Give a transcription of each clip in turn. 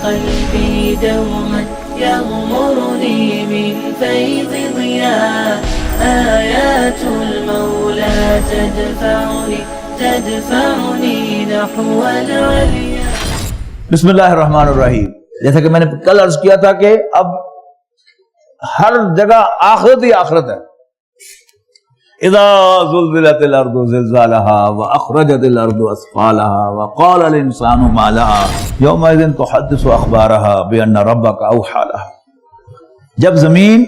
قلبي دوما يغمرني من فيض ضياء آيات المولى تدفعني نحو العليا. بسم اللہ الرحمن الرحیم. جیسا کہ میں نے کل عرض کیا تھا کہ اب ہر جگہ آخرت ہی آخرت ہے. اذا زلزلت الارض زلزالها واخرجت الارض اثقالها وقال الانسان ما لها يومئذ تحدث اخبارها بان ربك اوحى لها. جب زمین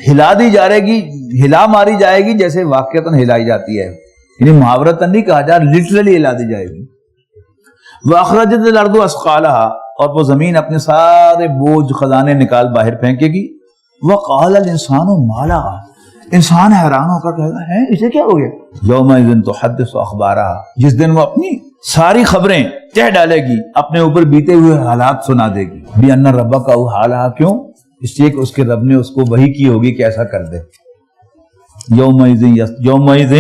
ہلا دی جائے گی، ہلا ماری جائے گی جیسے واقعتاً ہلائی جاتی ہے، یعنی محاورتاً نہیں کہا جا، لٹرلی ہلا دی جائے گی. واخرجت الارض اثقالها، اور وہ زمین اپنے سارے بوجھ خزانے نکال باہر پھینکے گی. وقال الانسان ما لها، انسان حیران ہو کر کہے گا ہے اسے کیا ہو گیا. یومئذ تحدث اخبارها، جس دن وہ اپنی ساری خبریں کہہ ڈالے گی، اپنے اوپر بیتے ہوئے حالات سنا دے گی. بأن ربک اوحی لها، کیوں؟ اس لیے کہ اس کے رب نے اس کو وحی کی ہوگی کہ ایسا کر دے. یومئذ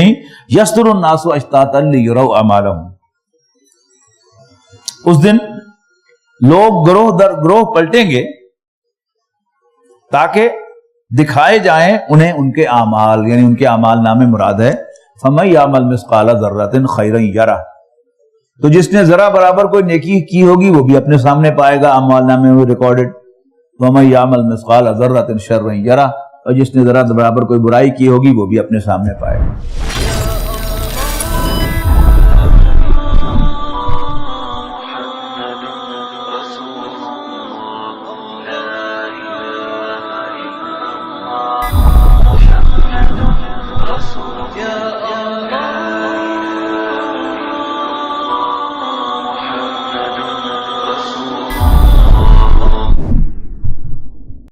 یصدر الناس اشتاتا لیروا اعمالهم، اس دن لوگ گروہ در گروہ پلٹیں گے تاکہ دکھائے جائیں انہیں ان کے اعمال، یعنی ان کے اعمال نامے مراد ہے. فَمَن يَعْمَلْ مِثْقَالَ ذَرَّةٍ خَيْرًا يَرَهُ، تو جس نے ذرا برابر کوئی نیکی کی ہوگی وہ بھی اپنے سامنے پائے گا، اعمال نامے میں ریکارڈڈ. وَمَن يَعْمَلْ مِثْقَالَ ذَرَّةٍ شَرًّا يَرَهُ، اور جس نے ذرا برابر کوئی برائی کی ہوگی وہ بھی اپنے سامنے پائے گا.